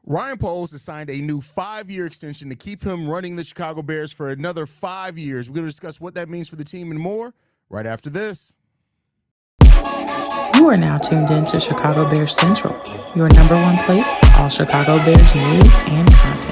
Ryan Poles has signed a new 5-year extension to keep him running the Chicago Bears for another 5 years. We're going to discuss what that means for the team and more right after this. You are now tuned in to Chicago Bears Central, your number one place for all Chicago Bears news and content.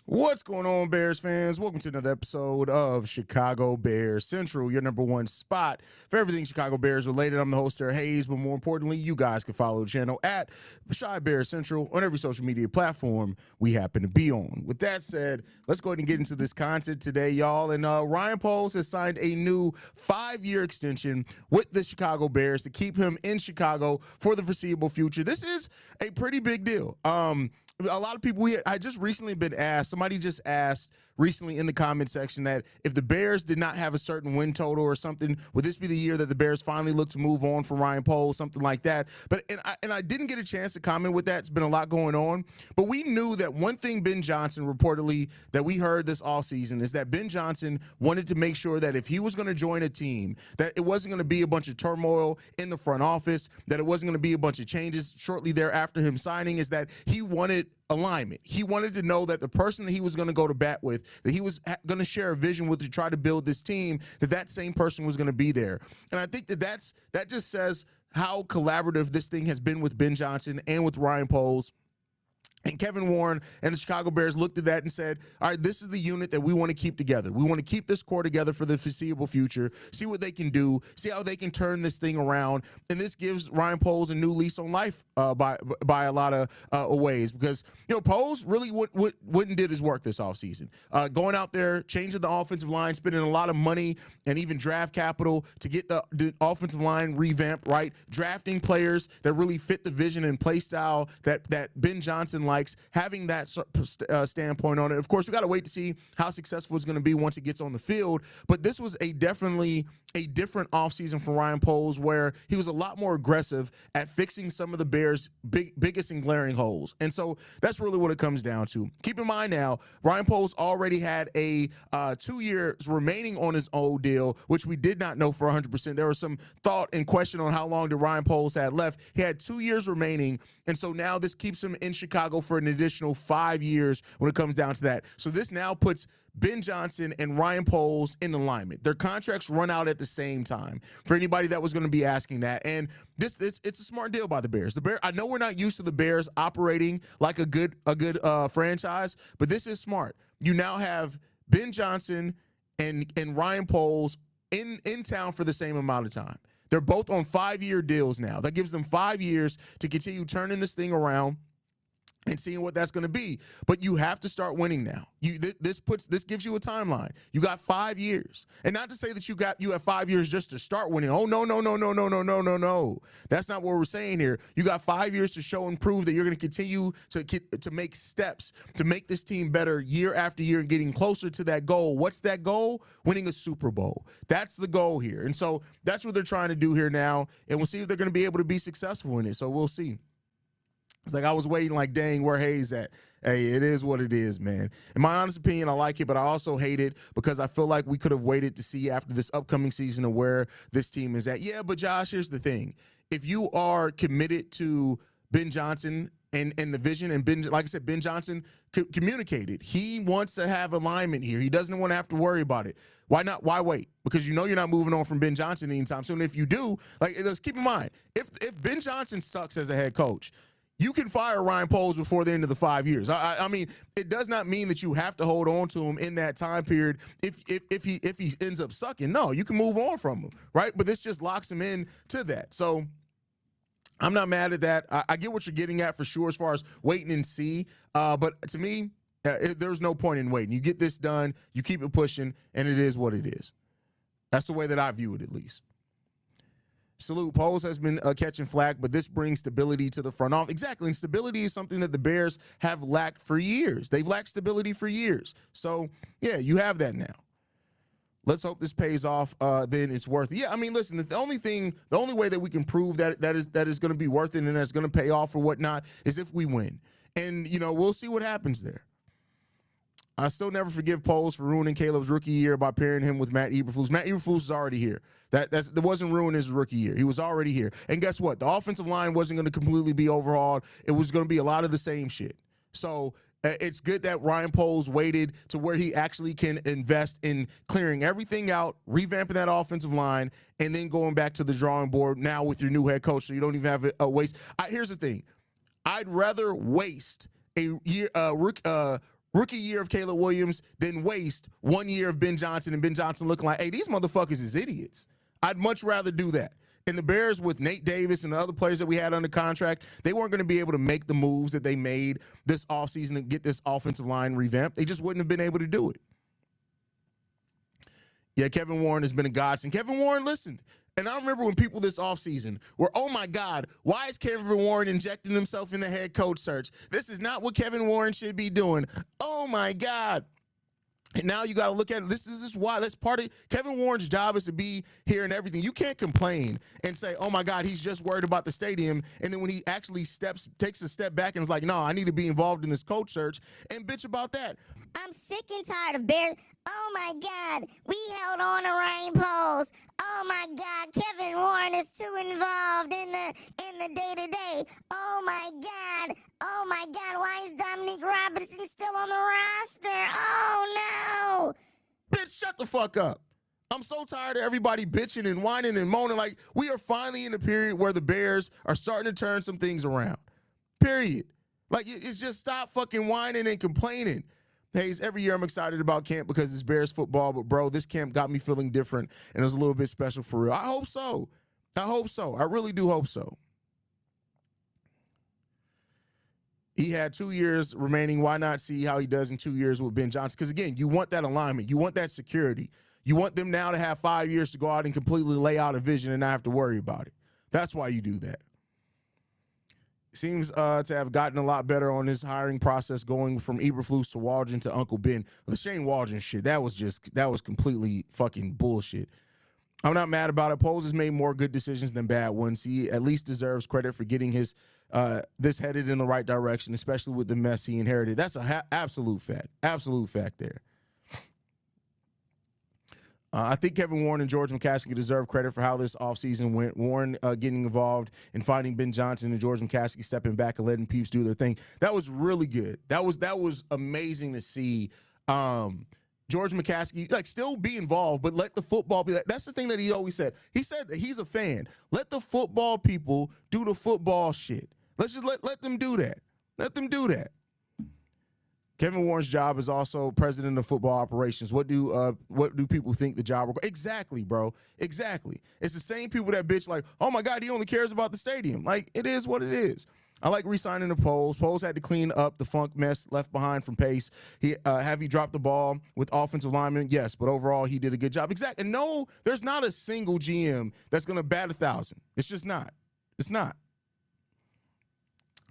What's going on, Bears fans? Welcome to another episode of Chicago Bears Central, your number one spot for everything Chicago Bears related. I'm the host there, Haize, but more importantly, you guys can follow the channel at Chi Bears Central on every social media platform we happen to be on. With that said, let's go ahead and get into this content today, y'all. And Ryan Poles has signed a new 5-year extension with the Chicago Bears to keep him in Chicago for the foreseeable future. This is a pretty big deal. A lot of people, I just recently been asked, somebody just asked recently in the comment section that if the Bears did not have a certain win total or something, would this be the year that the Bears finally look to move on from Ryan Poles, something like that? But and I didn't get a chance to comment with that. It's been a lot going on. But we knew that one thing Ben Johnson reportedly that we heard this offseason is that Ben Johnson wanted to make sure that if he was going to join a team, that it wasn't going to be a bunch of turmoil in the front office, that it wasn't going to be a bunch of changes shortly thereafter him signing, is that he wanted alignment. He wanted to know that the person that he was going to go to bat with, that he was going to share a vision with to try to build this team, that same person was going to be there. And I think that just says how collaborative this thing has been with Ben Johnson and with Ryan Poles. And Kevin Warren and the Chicago Bears looked at that and said, all right, this is the unit that we want to keep together. We want to keep this core together for the foreseeable future, see what they can do, see how they can turn this thing around. And this gives Ryan Poles a new lease on life by a lot of ways, because, Poles really went and did his work this offseason. Going out there, changing the offensive line, spending a lot of money and even draft capital to get the offensive line revamped, right? Drafting players that really fit the vision and play style that Ben Johnson likes, having that standpoint on it. Of course, we got to wait to see how successful it's going to be once it gets on the field. But this was definitely a different offseason for Ryan Poles, where he was a lot more aggressive at fixing some of the Bears' biggest and glaring holes. And so that's really what it comes down to. Keep in mind now, Ryan Poles already had a 2 years remaining on his old deal, which we did not know for 100%. There was some thought and question on how long did Ryan Poles had left. He had 2 years remaining, and so now this keeps him in Chicago for an additional 5 years when it comes down to that. So this now puts Ben Johnson and Ryan Poles in alignment. Their contracts run out at the same time, for anybody that was going to be asking that. And it's a smart deal by the Bears. I know we're not used to the Bears operating like a good franchise, but this is smart. You now have Ben Johnson and Ryan Poles in town for the same amount of time. They're both on 5-year deals now. That gives them 5 years to continue turning this thing around and seeing what that's going to be. But you have to start winning now. This gives you a timeline. You got 5 years. And not to say that you have 5 years just to start winning. Oh, no. That's not what we're saying here. You got 5 years to show and prove that you're going to continue to make steps to make this team better year after year and getting closer to that goal. What's that goal? Winning a Super Bowl. That's the goal here. And so that's what they're trying to do here now. And we'll see if they're going to be able to be successful in it. So we'll see. It's like I was waiting like, dang, where Haize at? Hey, it is what it is, man. In my honest opinion, I like it, but I also hate it because I feel like we could have waited to see after this upcoming season of where this team is at. Yeah, but Josh, here's the thing. If you are committed to Ben Johnson and the vision, and like I said, Ben Johnson communicated. He wants to have alignment here. He doesn't want to have to worry about it. Why not? Why wait? Because you're not moving on from Ben Johnson anytime soon. If you do, let's keep in mind, if Ben Johnson sucks as a head coach, you can fire Ryan Poles before the end of the 5 years. I mean, it does not mean that you have to hold on to him in that time period if he ends up sucking. No, you can move on from him, right? But this just locks him in to that. So I'm not mad at that. I get what you're getting at for sure as far as waiting and see. But to me, there's no point in waiting. You get this done, you keep it pushing, and it is what it is. That's the way that I view it, at least. Salute. Poles has been catching flack, but this brings stability to the front office. Exactly, and stability is something that the Bears have lacked for years. They've lacked stability for years. So, yeah, you have that now. Let's hope this pays off. Then it's worth it. Yeah, I mean, listen, the only way that we can prove that is going to be worth it and that's going to pay off or whatnot is if we win. And, we'll see what happens there. I still never forgive Poles for ruining Caleb's rookie year by pairing him with Matt Eberflus. Matt Eberflus is already here. That wasn't ruining his rookie year. He was already here. And guess what? The offensive line wasn't going to completely be overhauled. It was going to be a lot of the same shit. So it's good that Ryan Poles waited to where he actually can invest in clearing everything out, revamping that offensive line, and then going back to the drawing board now with your new head coach so you don't even have a waste. Here's the thing. I'd rather waste a year, rookie year of Caleb Williams than waste 1 year of Ben Johnson and Ben Johnson looking like, hey, these motherfuckers is idiots. I'd much rather do that. And the Bears with Nate Davis and the other players that we had under contract, they weren't going to be able to make the moves that they made this offseason to get this offensive line revamped. They just wouldn't have been able to do it. Yeah, Kevin Warren has been a godsend. Kevin Warren, listen, and I remember when people this offseason were, oh my God, why is Kevin Warren injecting himself in the head coach search? This is not what Kevin Warren should be doing. Oh my God. And now you got to look at it. This is why. That's part of Kevin Warren's job is to be here and everything. You can't complain and say, oh my God, he's just worried about the stadium. And then when he actually takes a step back and is like, no, I need to be involved in this coach search and bitch about that. I'm sick and tired of Bears. Oh my God, we held on to Ryan Poles. Oh my God, Kevin Warren is too involved in the day-to-day. Oh my God, why is Dominique Robinson still on the roster? Oh no. Bitch, shut the fuck up. I'm so tired of everybody bitching and whining and moaning. Like, we are finally in a period where the Bears are starting to turn some things around. Period. Like, it's just stop fucking whining and complaining. Haize, every year I'm excited about camp because it's Bears football, but bro, this camp got me feeling different and it was a little bit special for real. I hope so. I really do hope so. He had 2 years remaining. Why not see how he does in 2 years with Ben Johnson? Because again, you want that alignment. You want that security. You want them now to have 5 years to go out and completely lay out a vision and not have to worry about it. That's why you do that. Seems to have gotten a lot better on his hiring process, going from Eberflus to Waldron to Uncle Ben. The Shane Waldron shit, that was completely fucking bullshit. I'm not mad about it. Poles has made more good decisions than bad ones. He at least deserves credit for getting his this headed in the right direction, especially with the mess he inherited. That's a absolute fact. Absolute fact there. I think Kevin Warren and George McCaskey deserve credit for how this offseason went. Warren getting involved in finding Ben Johnson and George McCaskey stepping back and letting peeps do their thing. That was really good. That was amazing to see. George McCaskey, like, still be involved, but let the football be. That's the thing that he always said. He said that he's a fan. Let the football people do the football shit. Let's just let them do that. Let them do that. Kevin Warren's job is also president of football operations. What do people think the job requires? Exactly, bro. Exactly. It's the same people that bitch like, oh my God, he only cares about the stadium. Like, it is what it is. I like re-signing the Poles. Poles had to clean up the funk mess left behind from Pace. Have he dropped the ball with offensive linemen? Yes, but overall he did a good job. Exactly. And no, there's not a single GM that's going to bat 1,000. It's just not. It's not.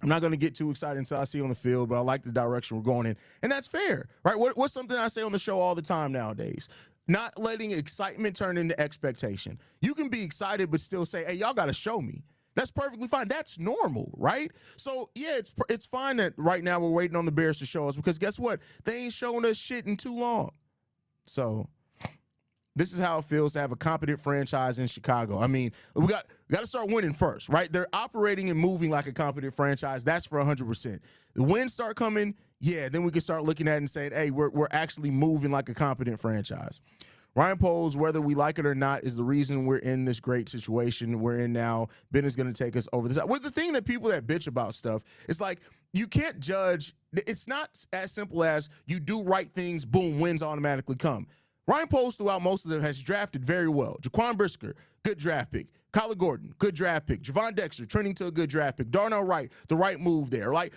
I'm not going to get too excited until I see on the field, but I like the direction we're going in. And that's fair, right? What's something I say on the show all the time nowadays? Not letting excitement turn into expectation. You can be excited but still say, hey, y'all got to show me. That's perfectly fine. That's normal, right? So, yeah, it's fine that right now we're waiting on the Bears to show us because guess what? They ain't showing us shit in too long. So, this is how it feels to have a competent franchise in Chicago. I mean, we got to start winning first, right? They're operating and moving like a competent franchise. That's for 100%. The wins start coming, yeah, then we can start looking at it and saying, hey, we're actually moving like a competent franchise. Ryan Poles, whether we like it or not, is the reason we're in this great situation we're in now. Ben is going to take us over this. Well, the thing that people that bitch about stuff is like, you can't judge. It's not as simple as you do right things, boom, wins automatically come. Ryan Poles, throughout most of them, has drafted very well. Jaquan Brisker, good draft pick. Kyler Gordon, good draft pick. Javon Dexter, trending to a good draft pick. Darnell Wright, the right move there. Like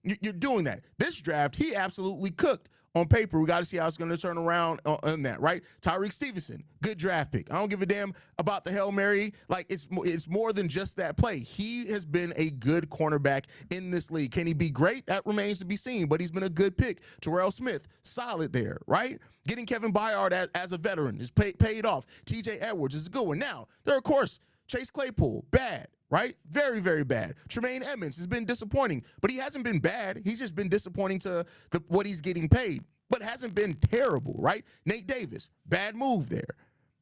you're doing that. This draft, he absolutely cooked. on paper. We got to see how it's going to turn around on that, right? Tyreek Stevenson, good draft pick. I don't give a damn about the Hail Mary. Like, it's more than just that play. He has been a good cornerback in this league. Can he be great? That remains to be seen, but he's been a good pick. Terrell Smith, solid there, right? Getting Kevin Byard as a veteran is paid off. TJ Edwards is a good one. Now, there, of course, Chase Claypool, bad. Right? Very, very bad. Tremaine Edmonds has been disappointing, but he hasn't been bad. He's just been disappointing to what he's getting paid, but hasn't been terrible, right? Nate Davis, bad move there.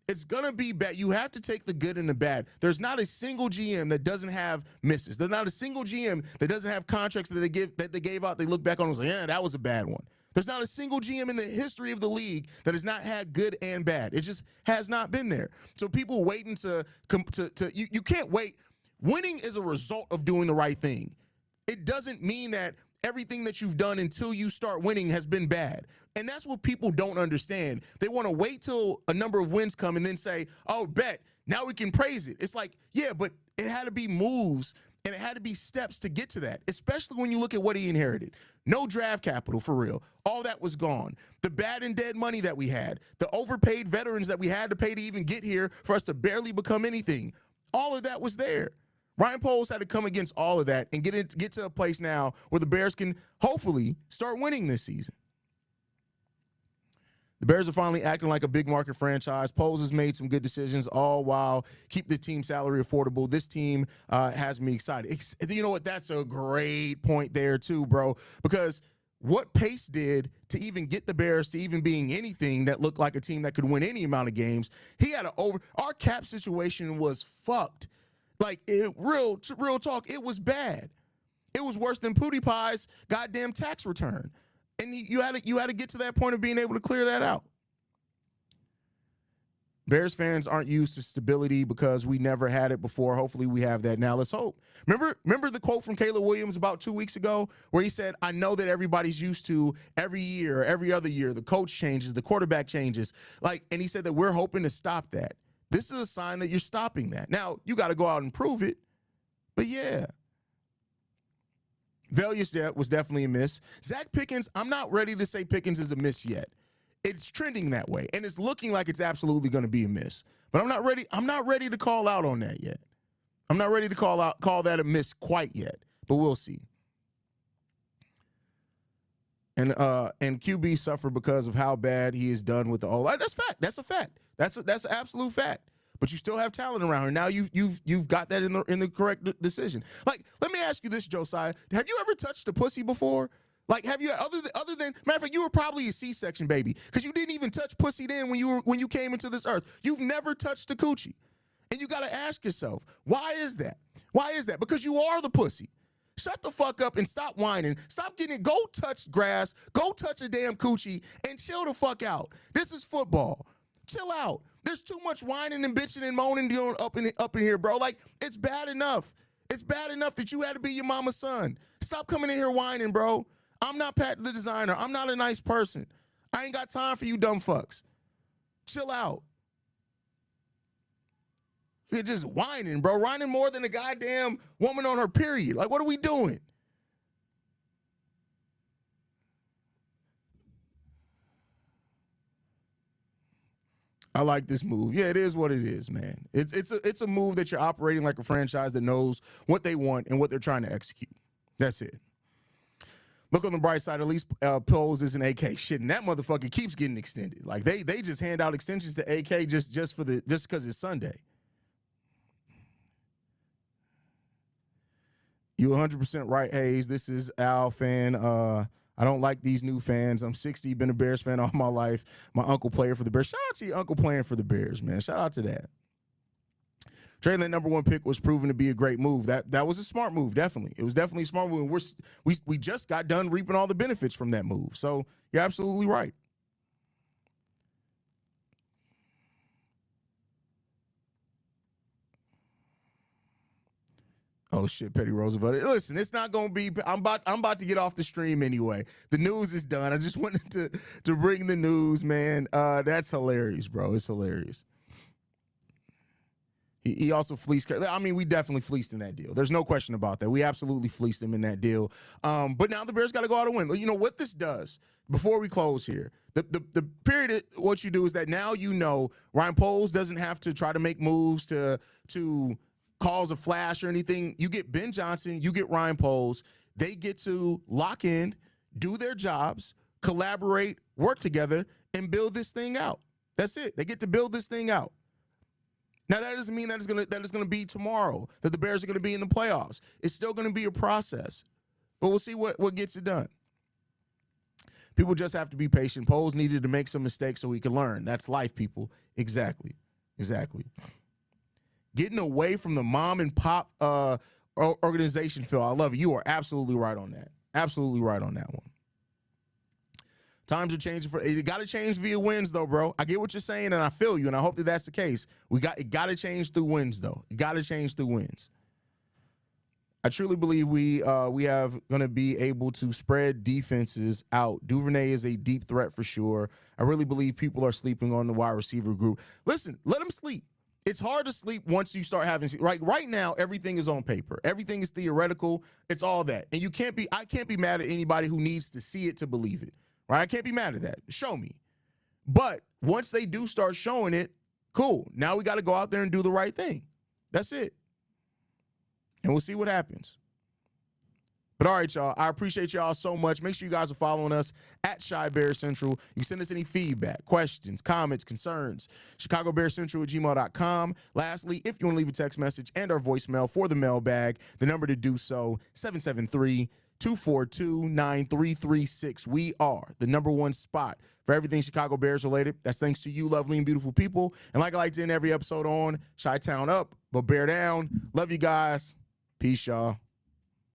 It's going to be bad. You have to take the good and the bad. There's not a single GM that doesn't have misses. There's not a single GM that doesn't have contracts that they gave out. They look back on and was like, yeah, that was a bad one. There's not a single GM in the history of the league that has not had good and bad. It just has not been there. So people waiting you can't wait. Winning is a result of doing the right thing. It doesn't mean that everything that you've done until you start winning has been bad. And that's what people don't understand. They want to wait till a number of wins come and then say, oh, bet, now we can praise it. It's like, yeah, but it had to be moves and it had to be steps to get to that, especially when you look at what he inherited. No draft capital, for real. All that was gone. The bad and dead money that we had, the overpaid veterans that we had to pay to even get here for us to barely become anything, all of that was there. Ryan Poles had to come against all of that and get to a place now where the Bears can hopefully start winning this season. The Bears are finally acting like a big market franchise. Poles has made some good decisions, all while keep the team salary affordable. This team has me excited. You know what? That's a great point there too, bro, because what Pace did to even get the Bears to even being anything that looked like a team that could win any amount of games, our cap situation was fucked. Like, real talk, it was bad. It was worse than Pootie Pie's goddamn tax return. And you had to get to that point of being able to clear that out. Bears fans aren't used to stability because we never had it before. Hopefully we have that now. Let's hope. Remember the quote from Caleb Williams about 2 weeks ago where he said, I know that everybody's used to every year, every other year, the coach changes, the quarterback changes. And he said that we're hoping to stop that. This is a sign that you're stopping that. Now, you got to go out and prove it, but yeah. Velius was definitely a miss. Zach Pickens, I'm not ready to say Pickens is a miss yet. It's trending that way, and it's looking like it's absolutely going to be a miss. But I'm not ready to call out on that yet. I'm not ready to call that a miss quite yet, but we'll see. And QB suffered because of how bad he is done with the O-line. That's fact. That's a fact. That's an absolute fact. But you still have talent around here. Now you've got that in the correct decision. Like, let me ask you this, Josiah. Have you ever touched a pussy before? Like, have you other than matter of fact, you were probably a C-section baby because you didn't even touch pussy then when you came into this earth. You've never touched a coochie, and you got to ask yourself, why is that? Why is that? Because you are the pussy. Shut the fuck up and stop whining. Stop go touch grass, go touch a damn coochie, and chill the fuck out. This is football. Chill out. There's too much whining and bitching and moaning doing up in here, bro. Like, it's bad enough. It's bad enough that you had to be your mama's son. Stop coming in here whining, bro. I'm not Pat the designer. I'm not a nice person. I ain't got time for you dumb fucks. Chill out. You're just whining, bro. Whining more than a goddamn woman on her period. Like, what are we doing? I like this move. Yeah, it is what it is, man. It's a move that you're operating like a franchise that knows what they want and what they're trying to execute. That's it. Look on the bright side. At least Poles is an AK. Shit, and that motherfucker keeps getting extended. Like they just hand out extensions to AK just because it's Sunday. You 100% right, Haize. This is Al fan. I don't like these new fans. I'm 60, been a Bears fan all my life. My uncle played for the Bears. Shout out to your uncle playing for the Bears, man. Shout out to that. Trading that number one pick was proven to be a great move. That was a smart move, definitely. It was definitely a smart move. And we just got done reaping all the benefits from that move. So you're absolutely right. Oh shit, Petty Roosevelt. Listen, it's not gonna be. I'm about to get off the stream anyway. The news is done. I just wanted to bring the news, man. That's hilarious, bro. It's hilarious. He also fleeced. I mean, we definitely fleeced in that deal. There's no question about that. We absolutely fleeced him in that deal. But now the Bears got to go out and win. You know what this does? Before we close here, the period, what you do is that now you know Ryan Poles doesn't have to try to make moves to cause a flash or anything. You get Ben Johnson, you get Ryan Poles. They get to lock in, do their jobs, collaborate, work together, and build this thing out. That's it. They get to build this thing out. Now, that doesn't mean that it's gonna be tomorrow, that the Bears are going to be in the playoffs. It's still going to be a process. But we'll see what gets it done. People just have to be patient. Poles needed to make some mistakes so he could learn. That's life, people. Exactly. Getting away from the mom and pop organization, Phil. I love it. You are absolutely right on that. Absolutely right on that one. Times are changing. It got to change via wins, though, bro. I get what you're saying, and I feel you, and I hope that that's the case. It got to change through wins, though. It got to change through wins. I truly believe we have going to be able to spread defenses out. Duvernay is a deep threat for sure. I really believe people are sleeping on the wide receiver group. Listen, let them sleep. It's hard to sleep once you start having right now. Everything is on paper. Everything is theoretical. It's all that, and I can't be mad at anybody who needs to see it to believe it. Right? I can't be mad at that. Show me. But once they do start showing it, cool. Now we got to go out there and do the right thing. That's it. And we'll see what happens. But all right, y'all, I appreciate y'all so much. Make sure you guys are following us at Chi Bear Central. You can send us any feedback, questions, comments, concerns, chicagobearcentral@gmail.com. Lastly, if you want to leave a text message and our voicemail for the mailbag, the number to do so, 773-242-9336. We are the #1 spot for everything Chicago Bears related. That's thanks to you, lovely and beautiful people. And like I like to end every episode on, Chi-Town up, but bear down. Love you guys. Peace, y'all.